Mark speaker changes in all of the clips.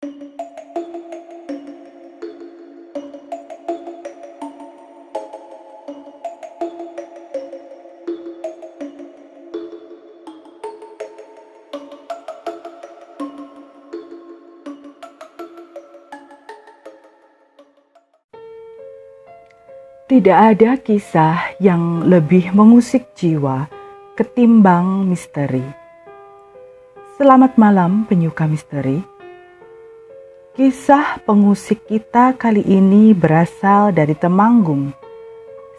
Speaker 1: Tidak ada kisah yang lebih mengusik jiwa ketimbang misteri. Selamat malam penyuka misteri. Kisah pengusik kita kali ini berasal dari Temanggung,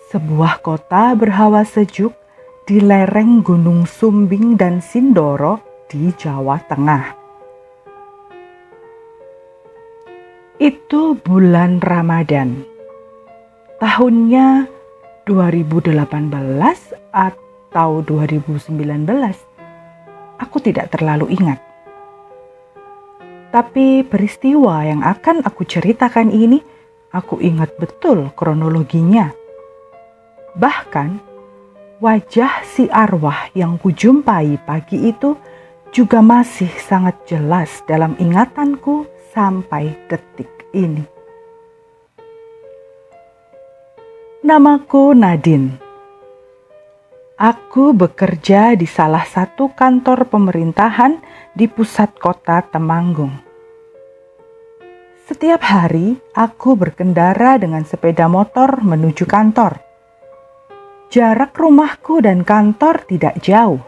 Speaker 1: sebuah kota berhawa sejuk di lereng Gunung Sumbing dan Sindoro di Jawa Tengah. Itu bulan Ramadan. Tahunnya 2018 atau 2019, aku tidak terlalu ingat. Tapi peristiwa yang akan aku ceritakan ini, aku ingat betul kronologinya. Bahkan, wajah si arwah yang kujumpai pagi itu juga masih sangat jelas dalam ingatanku sampai detik ini. Namaku Nadine. Aku bekerja di salah satu kantor pemerintahan di pusat kota Temanggung. Setiap hari aku berkendara dengan sepeda motor menuju kantor. Jarak rumahku dan kantor tidak jauh.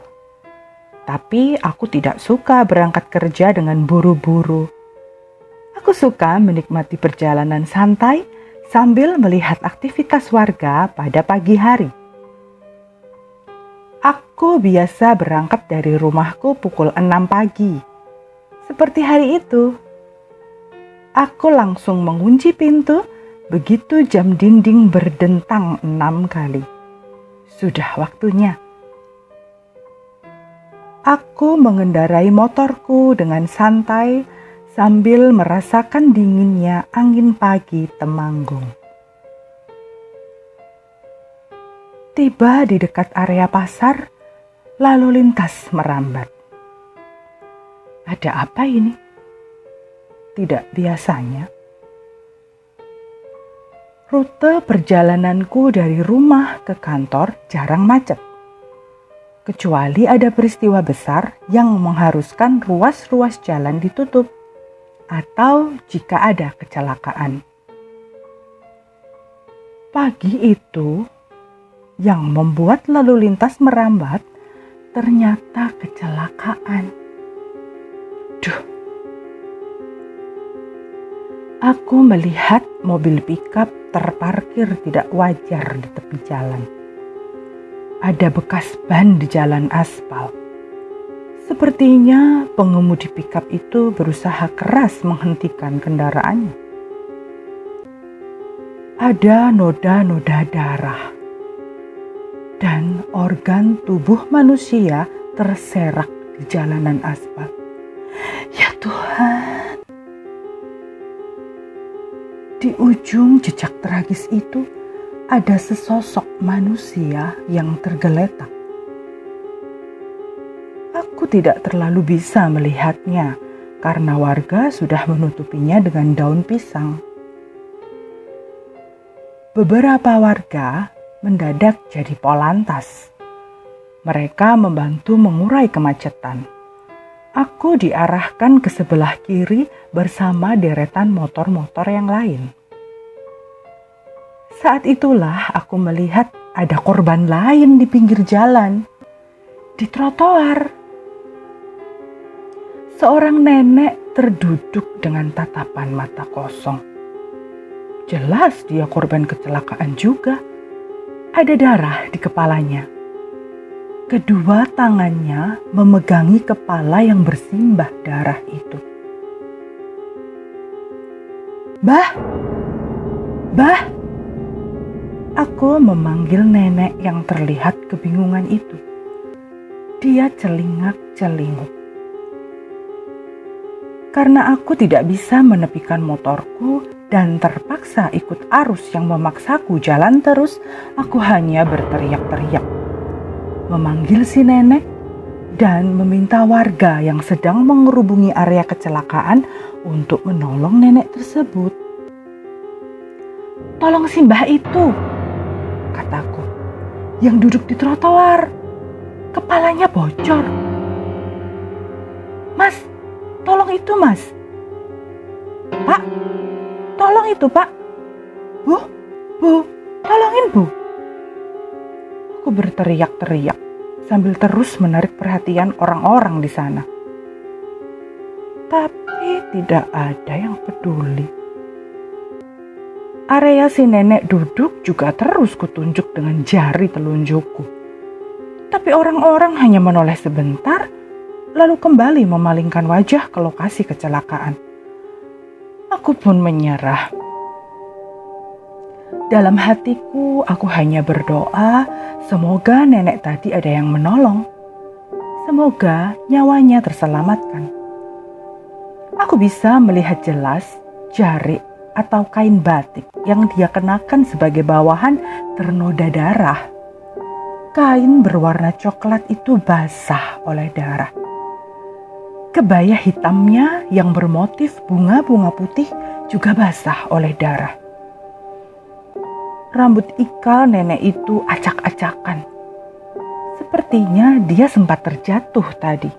Speaker 1: Tapi aku tidak suka berangkat kerja dengan buru-buru. Aku suka menikmati perjalanan santai sambil melihat aktivitas warga pada pagi hari. Aku biasa berangkat dari rumahku pukul 6 pagi. Seperti hari itu. Aku langsung mengunci pintu begitu jam dinding berdentang 6 kali. Sudah waktunya. Aku mengendarai motorku dengan santai sambil merasakan dinginnya angin pagi Temanggung. Tiba di dekat area pasar, lalu lintas merambat. Ada apa ini? Tidak biasanya. Rute perjalananku dari rumah ke kantor jarang macet. Kecuali ada peristiwa besar yang mengharuskan ruas-ruas jalan ditutup. Atau jika ada kecelakaan. Pagi itu yang membuat lalu lintas merambat ternyata kecelakaan. Duh. Aku melihat mobil pikap terparkir tidak wajar di tepi jalan. Ada bekas ban di jalan aspal. Sepertinya pengemudi pikap itu berusaha keras menghentikan kendaraannya. Ada noda-noda darah. Dan organ tubuh manusia terserak di jalanan aspal. Ya Tuhan. Di ujung jejak tragis itu ada sesosok manusia yang tergeletak. Aku tidak terlalu bisa melihatnya karena warga sudah menutupinya dengan daun pisang. Beberapa warga mendadak jadi polantas. Mereka membantu mengurai kemacetan. Aku diarahkan ke sebelah kiri bersama deretan motor-motor yang lain. Saat itulah aku melihat ada korban lain di pinggir jalan, di trotoar. Seorang nenek terduduk dengan tatapan mata kosong. Jelas dia korban kecelakaan juga. Ada darah di kepalanya. Kedua tangannya memegangi kepala yang bersimbah darah itu. Bah! Bah! Aku memanggil nenek yang terlihat kebingungan itu. Dia celingak-celinguk. Karena aku tidak bisa menepikan motorku dan terpaksa ikut arus yang memaksaku jalan terus, aku hanya berteriak-teriak. Memanggil si nenek dan meminta warga yang sedang mengerubungi area kecelakaan untuk menolong nenek tersebut. "Tolong si Mbah itu," kataku, "yang duduk di trotoar. Kepalanya bocor. Mas, tolong itu Mas. Pak, tolong itu Pak. Bu, tolongin Bu." Aku berteriak-teriak sambil terus menarik perhatian orang-orang di sana. Tapi tidak ada yang peduli. Area si nenek duduk juga terus kutunjuk dengan jari telunjukku. Tapi orang-orang hanya menoleh sebentar, lalu kembali memalingkan wajah ke lokasi kecelakaan. Aku pun menyerah. Dalam hatiku, aku hanya berdoa, semoga nenek tadi ada yang menolong. Semoga nyawanya terselamatkan. Aku bisa melihat jelas jari atau kain batik yang dia kenakan sebagai bawahan ternoda darah. Kain berwarna coklat itu basah oleh darah. Kebaya hitamnya yang bermotif bunga-bunga putih juga basah oleh darah. Rambut ikal nenek itu acak-acakan. Sepertinya dia sempat terjatuh tadi.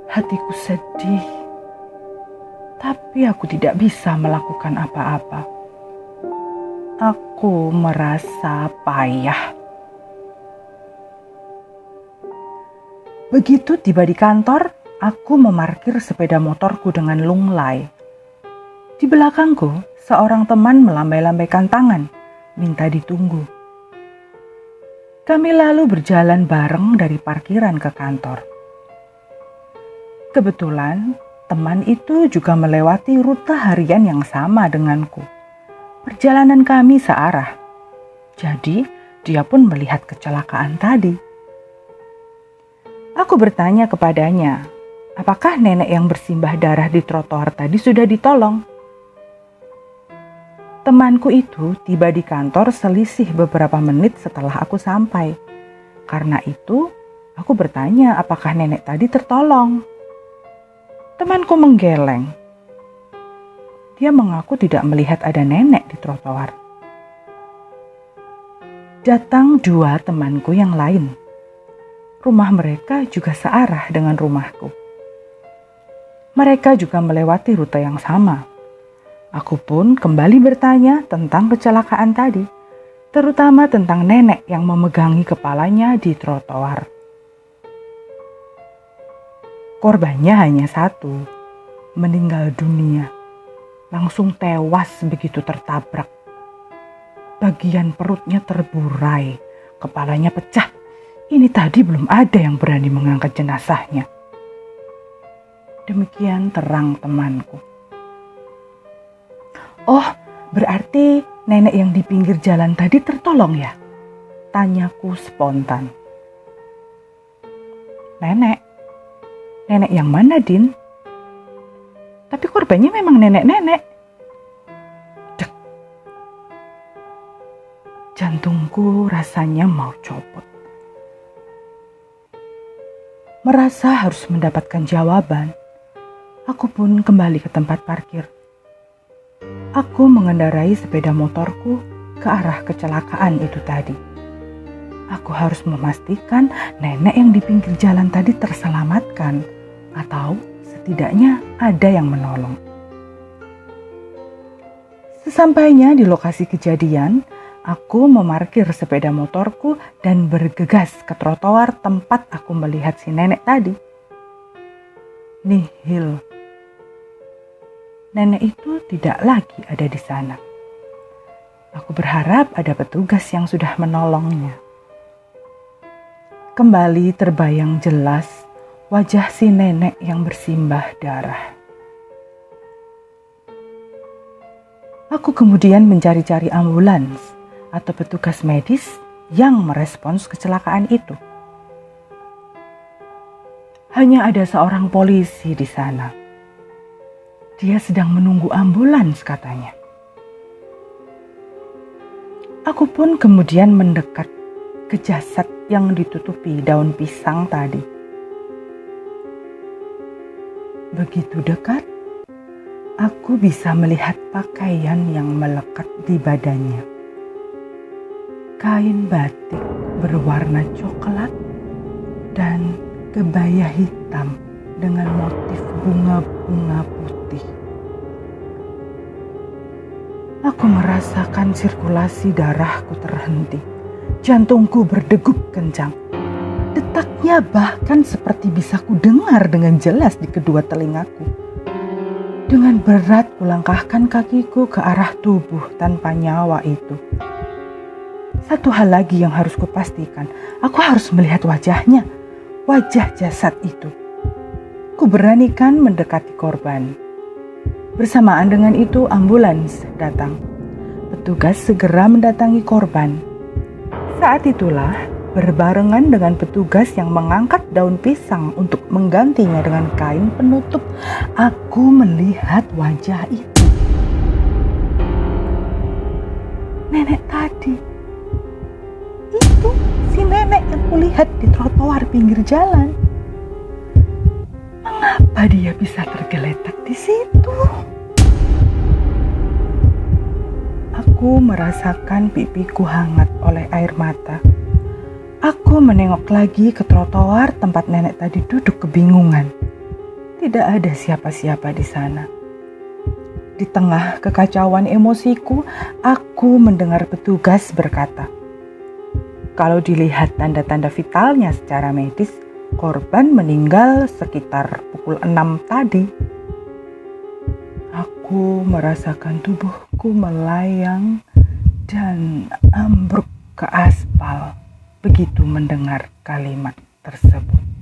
Speaker 1: Hatiku sedih, tapi aku tidak bisa melakukan apa-apa. Aku merasa payah. Begitu tiba di kantor, aku memarkir sepeda motorku dengan lunglai. Di belakangku, seorang teman melambai-lambaikan tangan, minta ditunggu. Kami lalu berjalan bareng dari parkiran ke kantor. Kebetulan, teman itu juga melewati rute harian yang sama denganku. Perjalanan kami searah. Jadi, dia pun melihat kecelakaan tadi. Aku bertanya kepadanya, apakah nenek yang bersimbah darah di trotoar tadi sudah ditolong? Temanku itu tiba di kantor selisih beberapa menit setelah aku sampai. Karena itu, aku bertanya apakah nenek tadi tertolong. Temanku menggeleng. Dia mengaku tidak melihat ada nenek di trotoar. Datang dua temanku yang lain. Rumah mereka juga searah dengan rumahku. Mereka juga melewati rute yang sama. Aku pun kembali bertanya tentang kecelakaan tadi, terutama tentang nenek yang memegangi kepalanya di trotoar. Korbannya hanya satu, meninggal dunia, langsung tewas begitu tertabrak. Bagian perutnya terburai, kepalanya pecah. Ini tadi belum ada yang berani mengangkat jenazahnya. Demikian terang temanku. "Oh, berarti nenek yang di pinggir jalan tadi tertolong ya?" Tanyaku spontan. Nenek yang mana, Din? Tapi korbannya memang nenek-nenek. Dek. Jantungku rasanya mau copot. Merasa harus mendapatkan jawaban, aku pun kembali ke tempat parkir. Aku mengendarai sepeda motorku ke arah kecelakaan itu tadi. Aku harus memastikan nenek yang di pinggir jalan tadi terselamatkan, atau setidaknya ada yang menolong. Sesampainya di lokasi kejadian, aku memarkir sepeda motorku dan bergegas ke trotoar tempat aku melihat si nenek tadi. Nihil. Nenek itu tidak lagi ada di sana. Aku berharap ada petugas yang sudah menolongnya. Kembali terbayang jelas wajah si nenek yang bersimbah darah. Aku kemudian mencari-cari ambulans atau petugas medis yang merespons kecelakaan itu. Hanya ada seorang polisi di sana. Dia sedang menunggu ambulans katanya. Aku pun kemudian mendekat ke jasad yang ditutupi daun pisang tadi. Begitu dekat, aku bisa melihat pakaian yang melekat di badannya. Kain batik berwarna coklat dan kebaya hitam dengan motif bunga-bunga putih. Aku merasakan sirkulasi darahku terhenti. Jantungku berdegup kencang. Detaknya bahkan seperti bisa kudengar dengan jelas di kedua telingaku. Dengan berat kulangkahkan kakiku ke arah tubuh tanpa nyawa itu. Satu hal lagi yang harus kupastikan, aku harus melihat wajahnya, wajah jasad itu. Kuberanikan mendekati korban. Bersamaan dengan itu ambulans datang. Petugas segera mendatangi korban. Saat itulah, berbarengan dengan petugas yang mengangkat daun pisang untuk menggantinya dengan kain penutup, aku melihat wajah itu. Nenek tadi. Itu si nenek yang kulihat di trotoar pinggir jalan. Mengapa dia bisa tergeletak di situ? Aku merasakan pipiku hangat oleh air mata. Aku menengok lagi ke trotoar tempat nenek tadi duduk kebingungan. Tidak ada siapa-siapa di sana. Di tengah kekacauan emosiku, aku mendengar petugas berkata, kalau dilihat tanda-tanda vitalnya secara medis, korban meninggal sekitar pukul 6 tadi. Aku merasakan tubuhku melayang dan ambruk ke aspal begitu mendengar kalimat tersebut.